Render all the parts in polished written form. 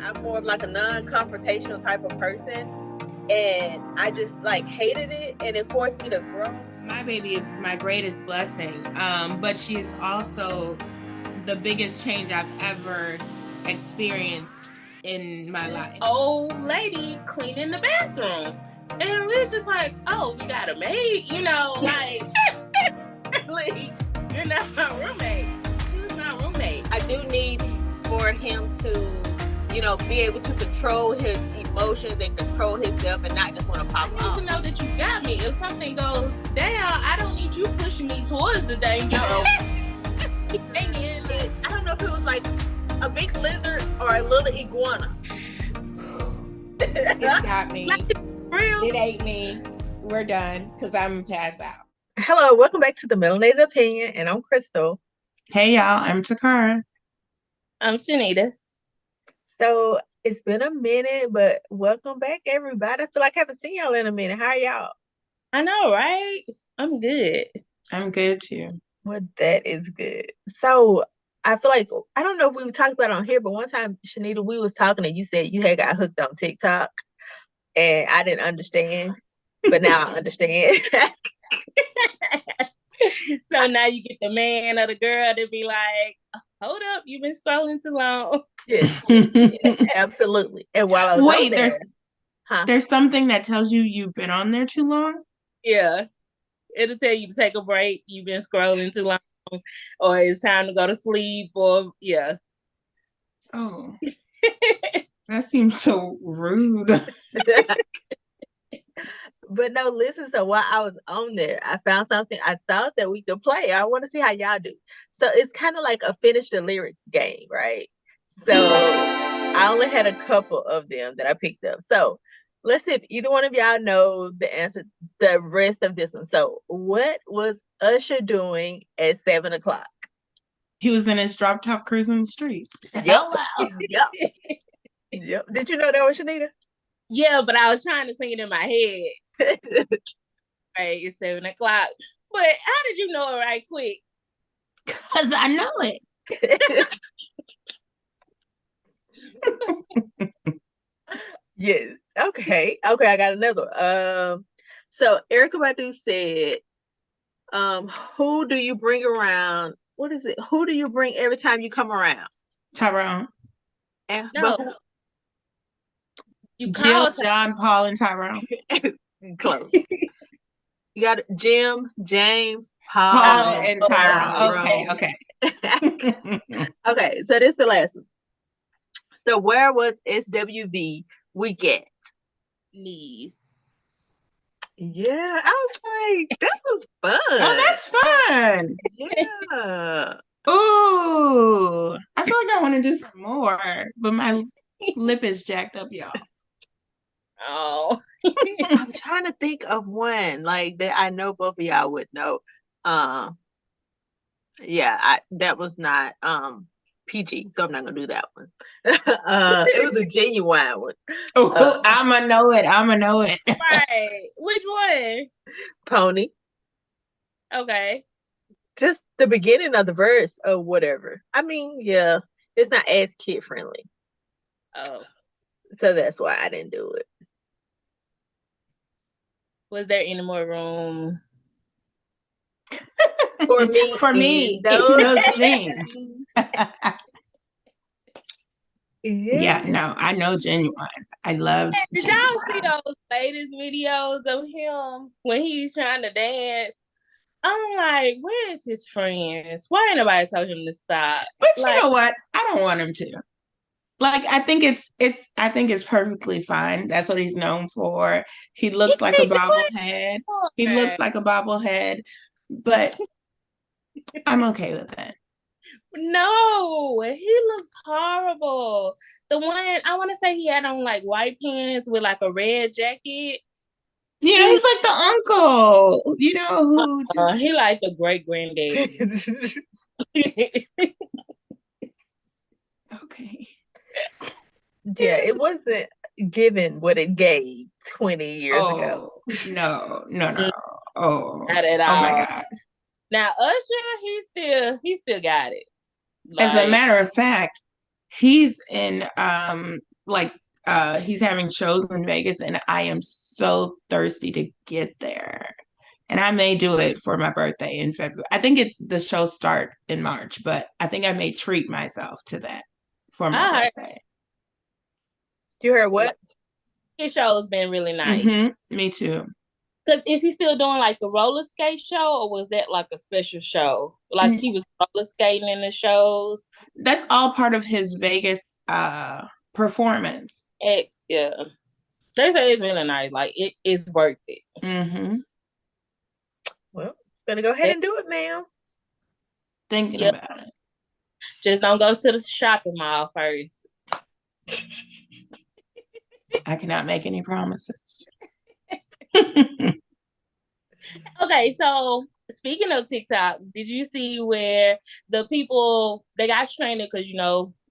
I'm more of like a non-confrontational type of person, and I just like hated it, and it forced me to grow. My baby is my greatest blessing, but she's also the biggest change I've ever experienced in my life. Old lady cleaning the bathroom, and we're just like, oh, we got a maid, you know, like, you're not my roommate. She was my roommate. I do need for him to, you know, be able to control his emotions and control himself and not just want to pop I off. need to know that you got me. If something goes down, I don't need you pushing me towards the danger. I don't know if it was like a big lizard or a little iguana. It got me. Real? It ate me. We're done because I'm passed out. Hello, welcome back to the Melanated Opinion, and I'm Crystal. Hey y'all, I'm Takara. I'm Shanita. So it's been a minute, but welcome back, everybody. I feel like I haven't seen y'all in a minute. How are y'all? I know, right? I'm good. I'm good too. Well, that is good. So I feel like, I don't know if we've talked about it on here, but one time, Shanita, we was talking and you said you had got hooked on TikTok, and I didn't understand, but now I understand. So now you get the man or the girl to be like, hold up, you've been scrolling too long. Yes, yeah, absolutely. And while I was Wait, on there, there's something that tells you you've been on there too long? Yeah. It'll tell you to take a break. You've been scrolling too long, or it's time to go to sleep, or yeah. Oh. That seems so rude. But no, listen, so while I was on there, I found something I thought that we could play. I want to see how y'all do. So it's kind of like a finish the lyrics game, right? So I only had a couple of them that I picked up. So let's see if either one of y'all know the answer, the rest of this one. So what was Usher doing at 7 o'clock? He was in his drop top cruising the streets. Yep. Yep. Did you know that was Shanita? Yeah, but I was trying to sing it in my head. Right, it's 7 o'clock. But how did you know it right quick? Because I know it. Yes. Okay. I got another one. So Erykah Badu said, who do you bring around? What is it? Who do you bring every time you come around? Tyrone. And No. You Jill, John, Paul, and Tyrone. Close. You got Jim, James, Paul, and Tyrone. Okay. Okay, so this is the last one. So where was SWV weekend? Nice. Yeah, I was like, that was fun. Oh, that's fun. Yeah. Ooh, I feel like I want to do some more, but my lip is jacked up, y'all. Oh. I'm trying to think of one like that I know both of y'all would know. Yeah, that was not PG, so I'm not gonna do that one. It was a genuine one. Oh, I'ma know it. Right. Which one? Pony. Okay. Just the beginning of the verse or whatever. I mean, yeah, it's not as kid friendly. Oh. So that's why I didn't do it. Was there any more room? For me, those jeans. Yeah, no, I know Genuine. I loved Did Genuine. y'all see those latest videos of him when he's trying to dance? I'm like, where's his friends? Why ain't nobody told him to stop? But you know what? I don't want him to. Like, I think it's perfectly fine. That's what he's known for. He looks like a bobblehead. He looks like a bobblehead, but I'm okay with it. No, he looks horrible. The one, I want to say he had on like white pants with like a red jacket. You know, he's like the uncle, you know, who just... he like the great granddaddy. Okay. Yeah, it wasn't given what it gave 20 years ago. No. Oh, not at all. Oh my God. Now Usher, he still got it. As a matter of fact, he's in like he's having shows in Vegas, and I am so thirsty to get there. And I may do it for my birthday in February. I think the shows start in March, but I think I may treat myself to that for my I heard birthday. You heard what? his show's been really nice. Me too. Cause is he still doing like the roller skate show, or was that like a special show? Like he was roller skating in the shows. That's all part of his Vegas performance. Yeah. They say it's really nice. Like it is worth it. Well, gonna go ahead and do it, ma'am. Thinking about it. Just don't go to the shopping mall first. I cannot make any promises. Okay, so speaking of TikTok, did you see where the people they got stranded because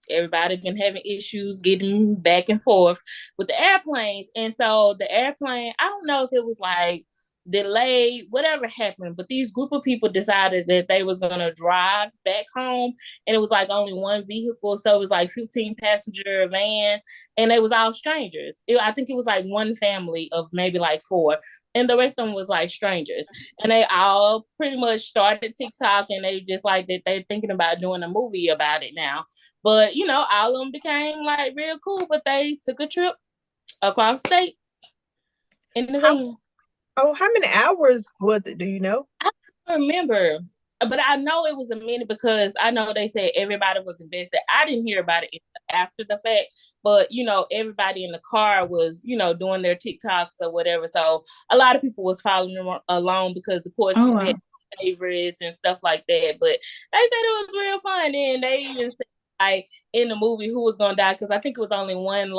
everybody been having issues getting back and forth with the airplanes, and so the airplane, I don't know if it was like delayed, whatever happened, but these group of people decided that they was gonna drive back home, and it was like only one vehicle, so it was like 15 passenger van, and they was all strangers. I think it was like one family of maybe like four, and the rest of them was like strangers, and they all pretty much started TikTok, and they just like that they're thinking about doing a movie about it now. But all of them became like real cool, but they took a trip across states in the van. How many hours was it? Do you know? I don't remember, but I know it was a minute because I know they said everybody was invested. I didn't hear about it after the fact, but everybody in the car was doing their TikToks or whatever. So a lot of people was following along because of course people had favorites and stuff like that. But they said it was real fun, and they even said like in the movie who was gonna die, because I think it was only one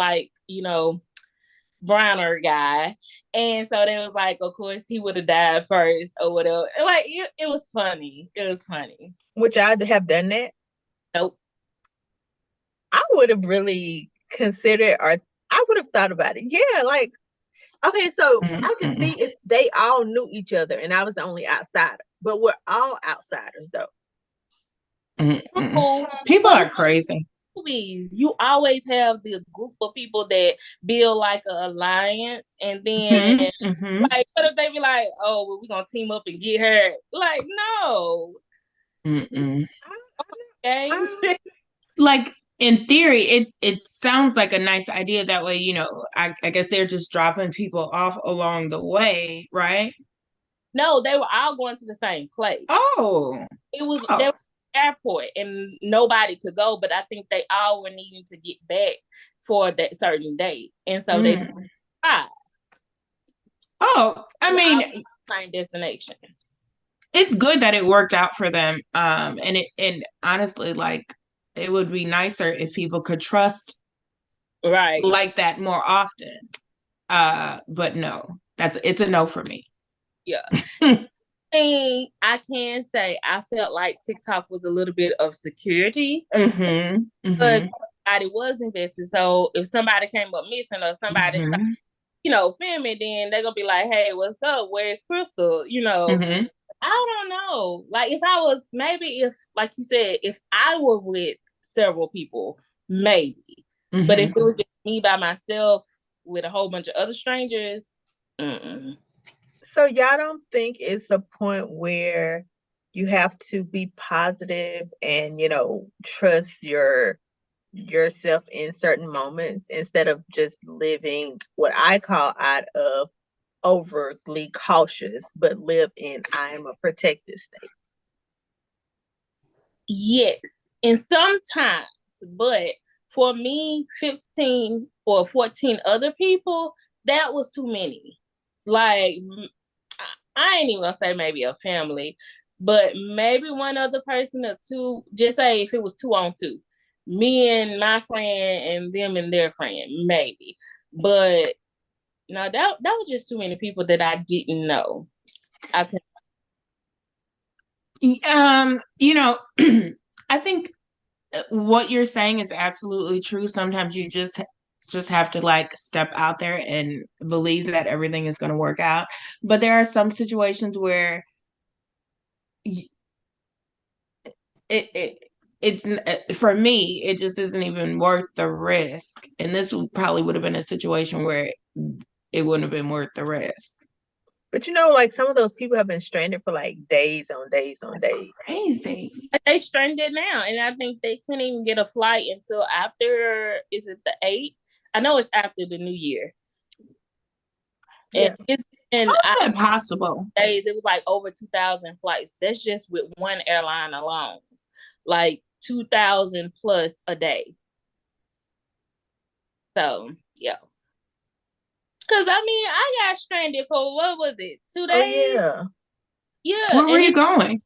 browner guy, and so they was like, of course he would have died first or whatever. Like it was funny. It was funny. Would y'all have done that? Nope. I would have really considered, or I would have thought about it. Yeah, like okay, so I could see if they all knew each other and I was the only outsider, but we're all outsiders though. People are crazy. You always have the group of people that build like an alliance, and then like what if they be like, oh, well, we're gonna team up and get her? Like, no. Like in theory, it sounds like a nice idea. That way, I guess they're just dropping people off along the way, right? No, they were all going to the same place. It was they were airport and nobody could go, but I think they all were needing to get back for that certain date, and so they just I mean, same destination. It's good that it worked out for them, and honestly, like it would be nicer if people could trust like that more often. But no, it's a no for me. Yeah. I can say I felt like TikTok was a little bit of security because everybody was invested. So if somebody came up missing or somebody filming, then they're gonna be like, hey, what's up? Where's Crystal? I don't know. Like if like you said, if I were with several people, maybe. But if it was just me by myself with a whole bunch of other strangers, So y'all don't think it's a point where you have to be positive and trust yourself in certain moments instead of just living what I call out of overly cautious, but live in I am a protected state? Yes, and sometimes, but for me, 15 or 14 other people, that was too many. Like, I ain't even gonna say maybe a family, but maybe one other person or two. Just say if it was 2-on-2, me and my friend and them and their friend, maybe. But no, that was just too many people that I didn't know. I could. I think what you're saying is absolutely true. Sometimes you just have to like step out there and believe that everything is going to work out. But there are some situations where it's for me, it just isn't even worth the risk. And this probably would have been a situation where it wouldn't have been worth the risk. But you know, like some of those people have been stranded for like days on days on That's days. crazy. They stranded now, and I think they couldn't even get a flight until after, is it the 8th? I know it's after the New Year. And Yeah. it's How been is that possible? days. It was like over 2,000 flights. That's just with one airline alone. Like 2,000 plus a day. So, yeah. Because, I mean, I got stranded for, what was it, 2 Oh days? yeah. Yeah, Where were and you it's going?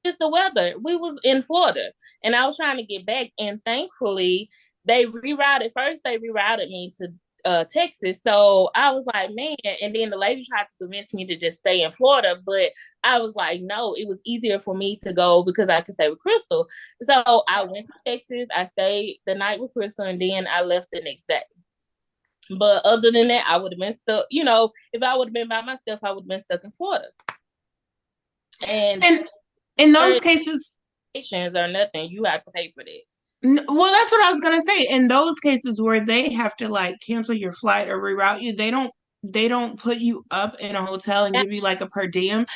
just the weather. We was in Florida, and I was trying to get back, and thankfully, they rerouted me to Texas. So I was like, man, and then the lady tried to convince me to just stay in Florida, but I was like, no, it was easier for me to go because I could stay with Crystal. So I went to Texas, I stayed the night with Crystal, and then I left the next day. But other than that, I would have been stuck. You know, if I would have been by myself, I would have been stuck in Florida. And And in those cases, or nothing, you have to pay for that. well, that's what I was gonna say. In those cases where they have to like cancel your flight or reroute you, they don't put you up in a hotel and give you like a per diem,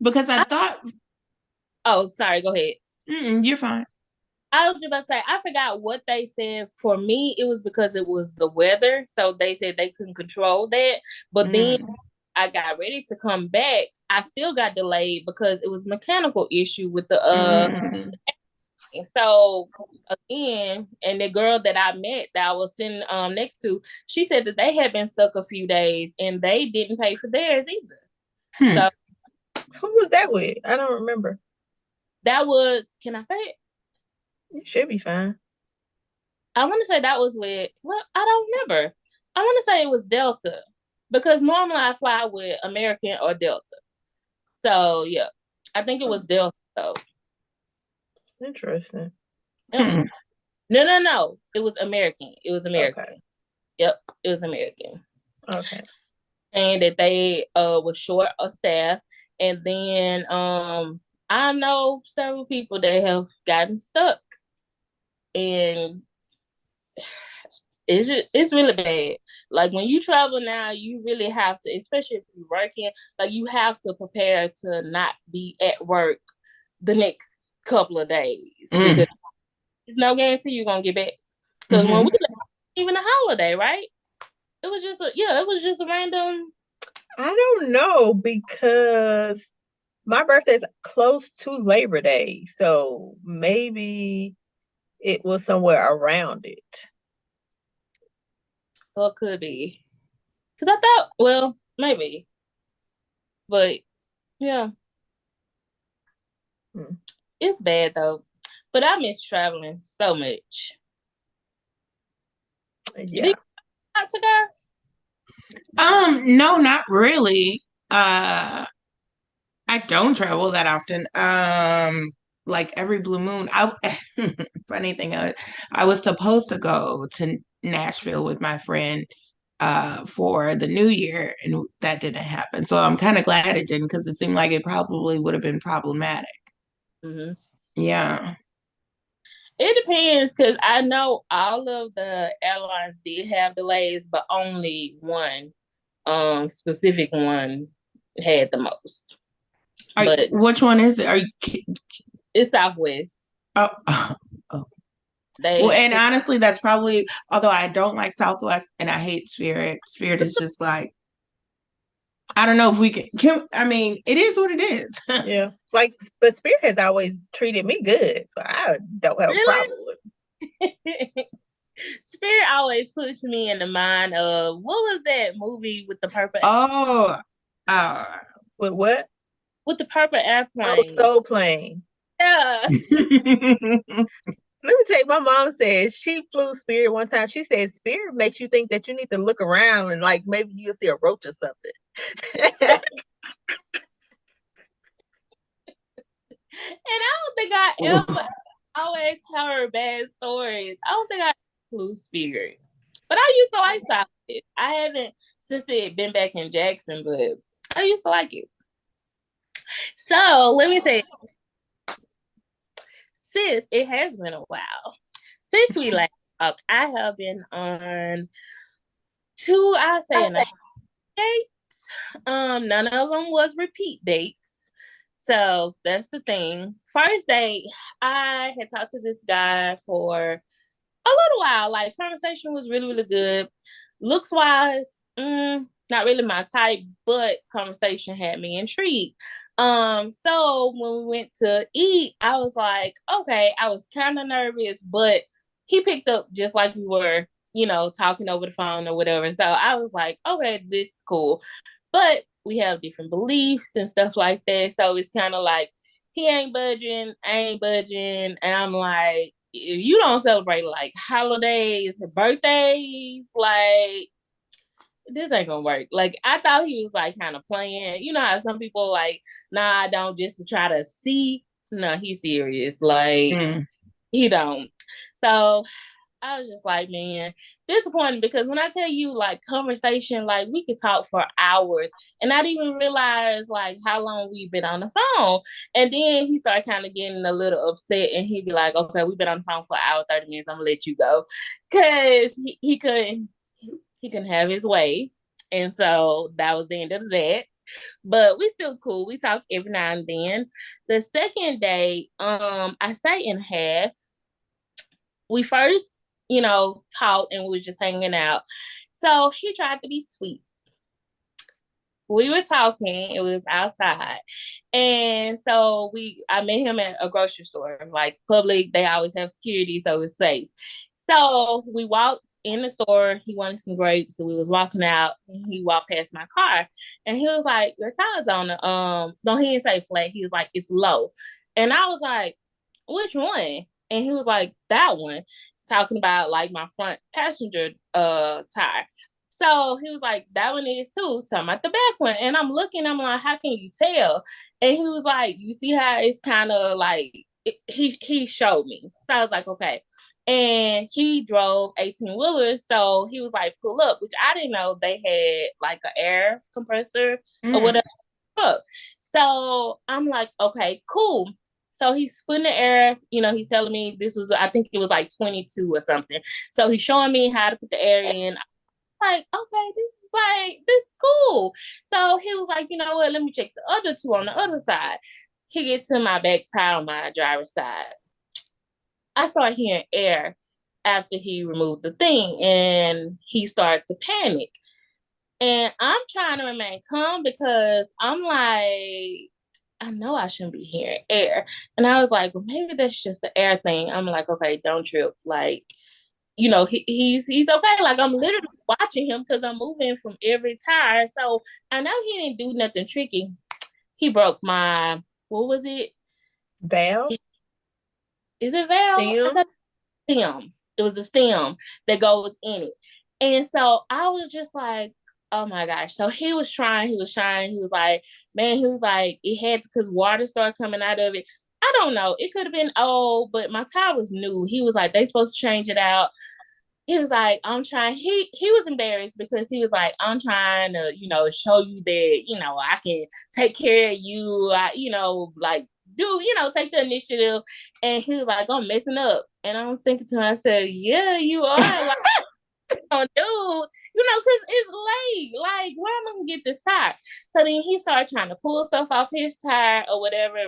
because I thought, Oh, sorry, go ahead. you're fine. I was just about to say, I forgot what they said. For me, it was because it was the weather. So they said they couldn't control that. But then Mm. I got ready to come back. I still got delayed because it was mechanical issue with the Mm. so again, and the girl that I met that I was sitting next to, she said that they had been stuck a few days and they didn't pay for theirs either. Hmm. So Who was that with? I don't remember. that was, can I say it? You should be fine. I want to say that was with, well, I don't remember. I want to say it was Delta because normally I fly with American or Delta. So yeah, I think it was Delta though. Interesting. Yep. Hmm. No. It was American. It was American. Okay. Yep, it was American. Okay. And that they was short of staff. And then I know several people that have gotten stuck. And it's really bad. Like when you travel now, you really have to, especially if you're working, like you have to prepare to not be at work the next couple of days Mm. because there's no guarantee you're gonna get back. Because when Mhm. we left, even a holiday, right? It was just it was just a random. I don't know because my birthday's close to Labor Day, so maybe it was somewhere around it. Well, it could be. Because I thought, well, maybe. But yeah, Hmm. it's bad though. But I miss traveling so much. You Yeah. did not to go? No, not really. I don't travel that often. Like every blue moon. Funny thing, I was supposed to go to Nashville with my friend for the new year, and that didn't happen. So I'm kind of glad it didn't, because it seemed like it probably would have been problematic. Mm-hmm. Yeah. It depends because I know all of the airlines did have delays, but only one specific one had the most. But Which one is it? it's Southwest. Oh, oh, oh. Well, They and honestly, that's probably, although I don't like Southwest and I hate Spirit. Spirit is just like, I don't know if we I mean, it is what it is. Yeah. Like, but Spirit has always treated me good, so I don't have a really problem with Spirit always puts me in the mind of what was that movie with the purple Oh, uh, with what? with the purple Oh, airplane? Soul Plane. Yeah. Let me tell you, my mom said she flew Spirit one time. She said Spirit makes you think that you need to look around and like maybe you'll see a roach or something. And I don't think I ever always heard bad stories. I don't think I flew Spirit. But I used to like Southwest. I haven't since it been back in Jackson, but I used to like it. So let me say, sis, it has been a while since we last talked. I have been on two, I say, and a half dates. None of them was repeat dates. So that's the thing. First date, I had talked to this guy for a little while. Like, conversation was really, really good. Looks wise, not really my type, but conversation had me intrigued. So when we went to eat, I was like, okay, I was kind of nervous, but he picked up just like we were, talking over the phone or whatever. So I was like, okay, this is cool. But we have different beliefs and stuff like that. So it's kind of like he ain't budging, I ain't budging. And I'm like, if you don't celebrate like holidays, birthdays, like this ain't gonna work. Like I thought he was like kind of playing. You know how some people like, nah, I don't just to try to see. No, he's serious. Like he don't. So I was just like, man, disappointed because when I tell you like conversation, like we could talk for hours and not even realize like how long we've been on the phone. And then he started kind of getting a little upset and he'd be like, okay, we've been on the phone for an hour, 30 minutes. I'm gonna let you go. Cause he couldn't have his way. And so that was the end of that. But we still cool. We talk every now and then. The second day, I say in half, we first, talked and we was just hanging out. So he tried to be sweet. We were talking, it was outside. And so I met him at a grocery store, like public, they always have security, so it's safe. So we walked in the store, he wanted some grapes, so we was walking out, and he walked past my car, and he was like, your tire's on the, no, he didn't say flat, he was like, it's low. And I was like, which one? And he was like, that one, talking about like my front passenger tire. So he was like, that one is too, talking about the back one. And I'm looking, I'm like, how can you tell? And he was like, you see how it's kind of like, he showed me. So I was like, okay. And he drove 18-wheelers. So he was like, pull up, which I didn't know they had like an air compressor or whatever. So I'm like, okay, cool. So he's putting the air, he's telling me this was, I think it was like 22 or something. So he's showing me how to put the air in. Like, okay, this is cool. So he was like, you know what, let me check the other two on the other side. He gets to my back tire on my driver's side. I started hearing air after he removed the thing and he started to panic. And I'm trying to remain calm because I'm like, I know I shouldn't be hearing air. And I was like, well, maybe that's just the air thing. I'm like, okay, don't trip. Like, he's okay. Like I'm literally watching him because I'm moving from every tire. So I know he didn't do nothing tricky. He broke my, what was it? Valve? Is it valve? I Stem? thought stem. It was the stem that goes in it. And so I was just like, oh my gosh. So he was trying. He was like, man, he was like, it had because water started coming out of it. I don't know. It could have been old, but my tire was new. He was like, they supposed to change it out. He was like, I'm trying. He was embarrassed because he was like, I'm trying to, show you that, I can take care of you. Like do, take the initiative. And he was like, I'm messing up. And I'm thinking to myself, yeah, you are. Like, oh, dude, because it's late. Like, where am I gonna get this tire? So then he started trying to pull stuff off his tire or whatever,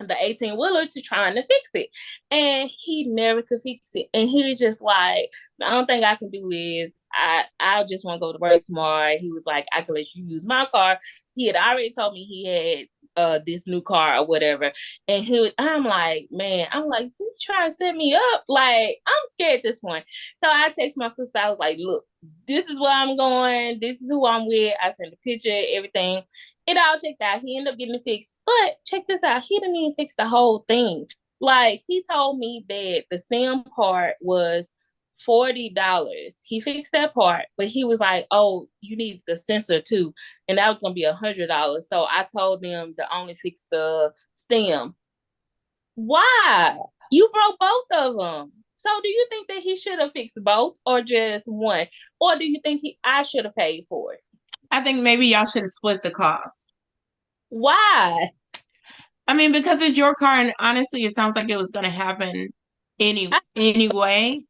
the 18-wheeler, to trying to fix it. And he never could fix it. And he was just like, the only thing I can do is I just want to go to work tomorrow. He was like, I can let you use my car. He had already told me he had this new car or whatever. And I'm like, man, you trying to set me up? Like, I'm scared at this point. So I text my sister, I was like, look, this is where I'm going. This is who I'm with. I sent a picture, everything. It all checked out. He ended up getting it fixed. But check this out. He didn't even fix the whole thing. Like, he told me that the stem part was $40. He fixed that part, but he was like, oh, you need the sensor too. And that was going to be $100. So I told them to only fix the stem. Why? You broke both of them. So do you think that he should have fixed both or just one? Or do you think I should have paid for it? I think maybe y'all should have split the cost. Why? I mean, because it's your car, and honestly, it sounds like it was going to happen anyway.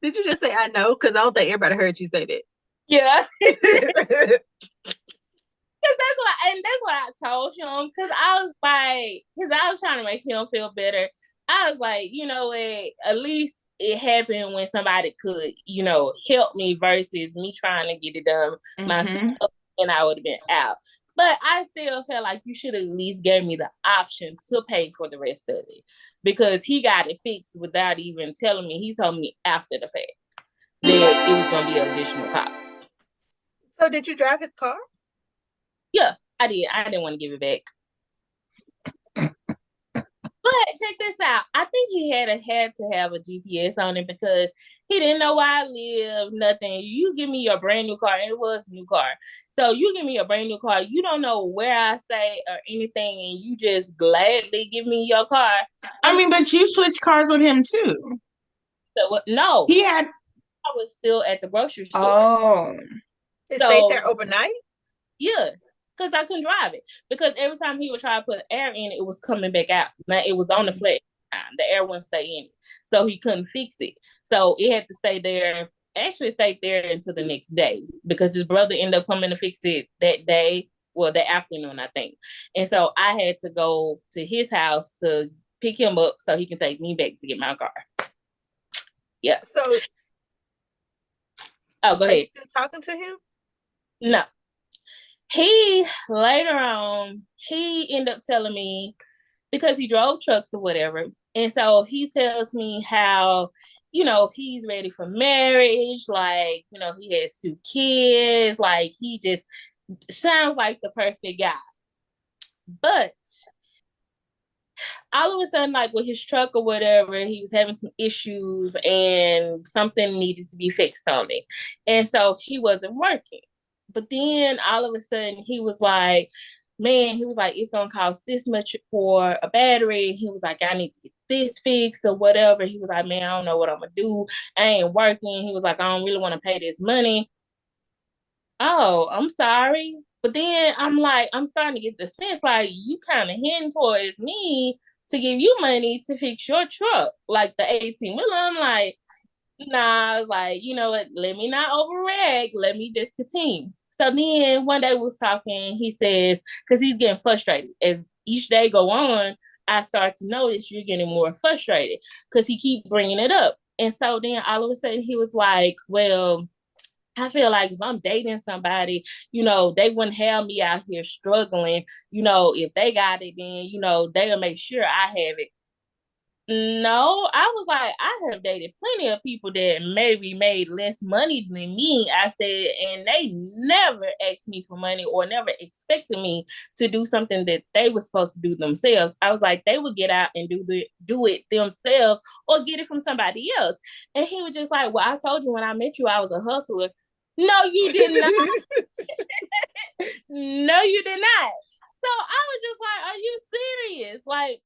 Did you just say I know? Because I don't think everybody heard you say that. Yeah. That's what I told him, because I was trying to make him feel better. I was like, you know what, at least it happened when somebody could, help me versus me trying to get it done myself, and I would have been out. But I still felt like you should at least give me the option to pay for the rest of it, because he got it fixed without even telling me. He told me after the fact that it was going to be an additional cost. So did you drive his car? Yeah, I did. I didn't want to give it back. But check this out. I think he had to have a GPS on it, because he didn't know where I live, nothing. You give me your brand new car, and it was a new car. So you give me a brand new car, you don't know where I stay or anything, and you just gladly give me your car. I mean, but you switched cars with him too. So, no. I was still at the grocery store. Oh. It stayed there overnight? Yeah. Because I couldn't drive it. Because every time he would try to put air in it, it was coming back out. Now it was on the flat. The air wouldn't stay in it. So he couldn't fix it. So it had to stay there. Actually stayed there until the next day, because his brother ended up coming to fix it that day. Well, that afternoon, I think. And so I had to go to his house to pick him up so he can take me back to get my car. Yeah. So go ahead. Are you still talking to him? No. He later on, he ended up telling me, because he drove trucks or whatever. And so he tells me how, he's ready for marriage. Like, he has 2 kids. Like, he just sounds like the perfect guy. But all of a sudden, like with his truck or whatever, he was having some issues and something needed to be fixed on it. And so he wasn't working. But then all of a sudden he was like, it's going to cost this much for a battery. He was like, I need to get this fixed or whatever. He was like, man, I don't know what I'm going to do. I ain't working. He was like, I don't really want to pay this money. Oh, I'm sorry. But then I'm like, I'm starting to get the sense like you kind of hinting towards me to give you money to fix your truck, like the 18-wheeler. I'm like, nah, I was like, you know what? Let me not overreact. Let me just continue. So then one day we was talking, he says, because he's getting frustrated. As each day go on, I start to notice you're getting more frustrated because he keep bringing it up. And so then all of a sudden he was like, well, I feel like if I'm dating somebody, they wouldn't have me out here struggling. If they got it, then, they'll make sure I have it. No, I was like, I have dated plenty of people that maybe made less money than me. I said, and they never asked me for money or never expected me to do something that they were supposed to do themselves. I was like, they would get out and do it themselves or get it from somebody else. And he was just like, well, I told you when I met you, I was a hustler. No, you did not. No, you did not. So I was just like, are you serious? Like,